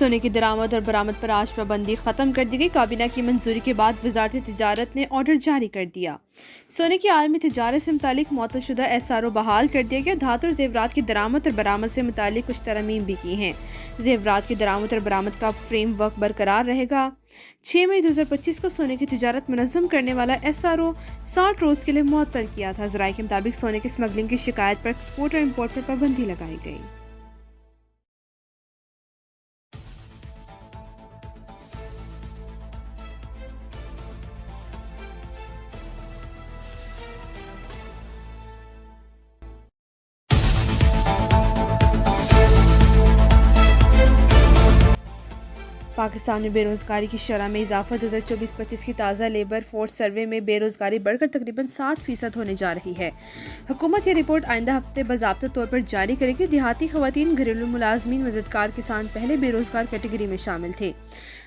सोने की दरामद और बरामद पर आज पाबंदी खत्म कर दी गई। काबीना की मंजूरी के बाद वजारत तिजारत ने ऑर्डर जारी कर दिया। सोने की आलमी तिजारत से मुतालिक मुअत्तलशुदा एसआरओ बहाल कर दिया गया। धातु और जेवरात की दरामद और बरामद से मुतालिक कुछ तरमीम भी की हैं। जेवरात की दरामद और बरामद का फ्रेम वर्क बरकरार रहेगा। 6 मई 2025 को सोने की तिजारत मुनज़्ज़म करने वाला एसआरओ 60 रोज़ के लिए मुअत्तल किया था। ज़राए के मुताबिक सोने की स्मगलिंग की शिकायत पर एक्सपोर्ट और इम्पोर्ट पर पाबंदी लगाई गई। पाकिस्तान में बेरोजगारी की शरह में इजाफा 2024-25 की ताज़ा लेबर फोर्स सर्वे में बेरोजगारी बढ़कर तकरीबन 7% होने जा रही है। हुकूमत यह रिपोर्ट आइंदा हफ्ते बाज़ाब्ता तौर पर जारी करेगी। देहाती खवातीन, घरेलू मुलाजमीन, मददगार किसान पहले बेरोजगार कैटेगरी में शामिल थे।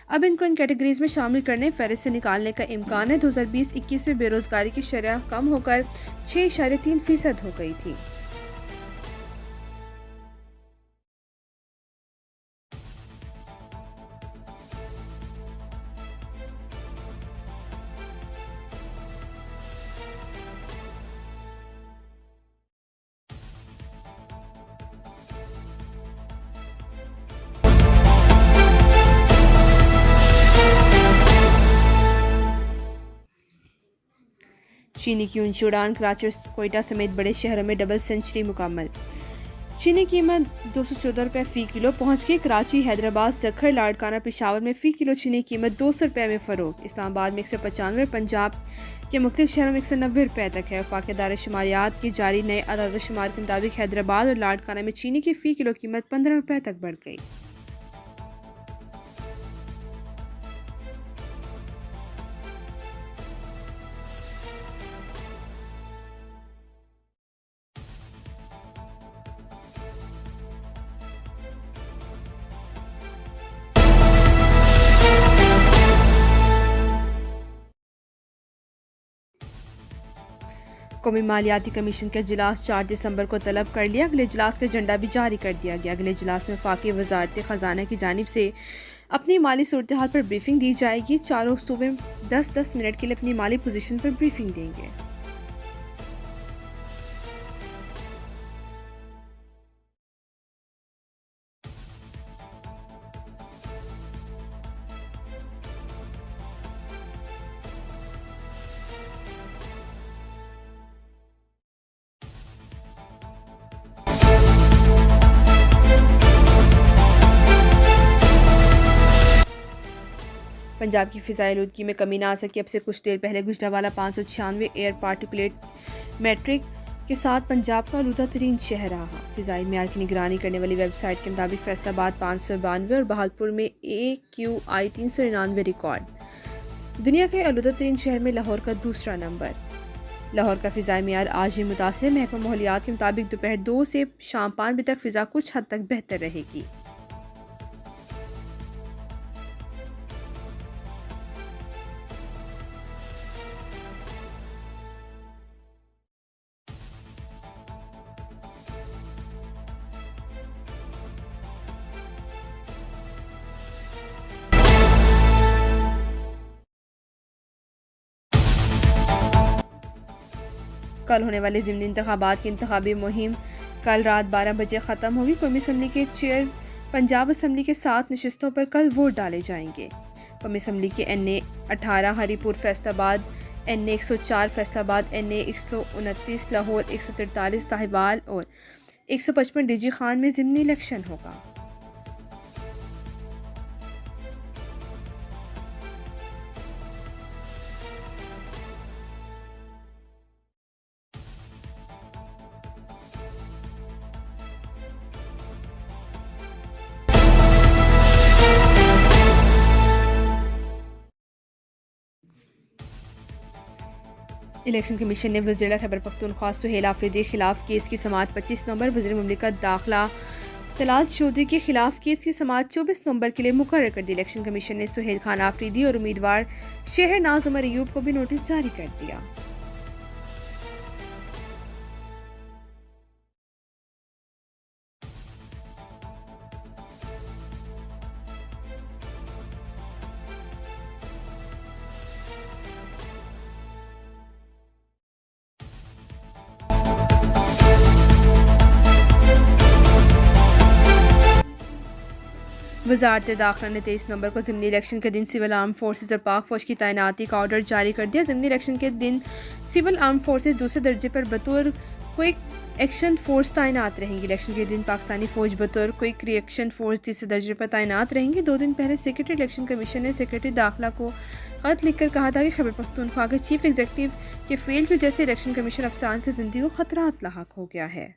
अब इनको इन कैटेगरीज में शामिल करने फहरिस्त से निकालने का इम्कान है। 2020-21 में बेरोजगारी की शरह कम होकर 6.3% हो गई थी। चीनी की ऊंची उड़ान, कराची और कोयटा समेत बड़े शहरों में डबल सेंचुरी मुकम्मल। चीनी कीमत 214 रुपये फ़ी किलो पहुँच गई। कराची, हैदराबाद, सखर, लाड़काना, पेशावर में फ़ी किलो चीनी कीमत 200 रुपये में फ़रोग। इस्लामाबाद में 195, पंजाब के मुख्तलिफ शहरों में 190 रुपये तक है। वफाक दायरा शुमारियात की जारी नए अदाद शुमार के मुताबिक हैदराबाद और लाड़काना में चीनी की फ़ी किलो कीमत 15 रुपये तक बढ़ गई। कौमी मालियाती कमीशन का इजलास 4 दिसंबर को तलब कर लिया। अगले इजलास का एजेंडा भी जारी कर दिया गया। अगले इजलास में वफाकी वजारत खजाना की जानिब से अपनी माली सूरत हाल पर ब्रीफिंग दी जाएगी। चारों सूबे 10-10 मिनट के लिए अपनी माली पोजीशन पर ब्रीफिंग देंगे। पंजाब की फ़िज़ाई आलूदगी में कमी ना आ सकी। अब से कुछ देर पहले गुजरावाला 596 एयर पार्टिकुलेट मैट्रिक के साथ पंजाब का आलूदा तरीन शहर रहा। फ़िज़ाई म्यार की निगरानी करने वाली वेबसाइट के मुताबिक फैसलाबाद 592 और बहालपुर में AQI 399 रिकॉर्ड। दुनिया के आलूदा तरीन शहर में लाहौर का दूसरा नंबर। लाहौर का फ़िज़ाई म्यार आज भी मुतासिर। महकमा माहौलियात के मुताबिक दोपहर 2 से शाम 5 बजे तक फ़िज़ा कुछ हद तक बेहतर रहेगी। कल होने वाले ज़िमनी इंतखाबात की इंतखाबी मुहिम कल रात 12 बजे ख़त्म होगी। कौमी असम्बली के चेयर पंजाब असम्बली के 7 नशस्तों पर कल वोट डाले जाएंगे। कौमी असम्बली के NA 18 Haripur Faisalabad, NA 104 Faisalabad, NA 129 Lahore, 143 Sahiwal और 155 DG खान में ज़िमनी इलेक्शन होगा। इलेक्शन कमीशन ने वज़ीर खैबर पख्तूनख्वा सुहेल आफरीदी के खिलाफ केस की समाअत 25 नवंबर, वज़ीर मुमलिकत दाखिला तलात चौधरी के खिलाफ केस की समाअत 24 नवंबर के लिए मुकर्रर कर दी। इलेक्शन कमीशन ने सुहेल खान आफरीदी और उम्मीदवार शहरनाज उमर अयूब को भी नोटिस जारी कर दिया। वजारत दाखिला ने 23 नवंबर को ज़िमनी इलेक्शन के दिन सिविल आर्म फोर्सेज और पाक फौज की तैनाती का ऑर्डर जारी कर दिया। ज़िमनी इलेक्शन के दिन सिविल आर्म फोर्सेज दूसरे दर्जे पर बतौर क्विक एक्शन फोर्स तैनात रहेंगी। इलेक्शन के दिन पाकिस्तानी फौज बतौर क्विक रिएक्शन फोर्स तीसरे दर्जे पर तैनात रहेंगी। 2 दिन पहले सेक्रेटरी इलेक्शन कमीशन ने सेक्रेटरी दाखिला को खत लिखकर कहा था कि खैबर पख्तूनख्वा के चीफ एग्जीक्यूटिव के फेल की वजह से इलेक्शन कमीशन अफसरान की जिंदगी को खतरात लाहक हो गया है।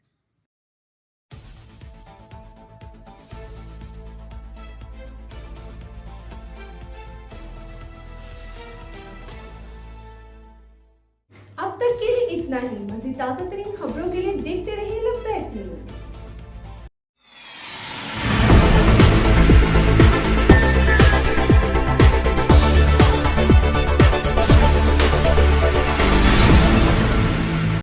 अब तक के लिए इतना ही। मज़ीद ताज़ा तरीन खबरों के लिए देखते रहिए लपैट न्यूज़।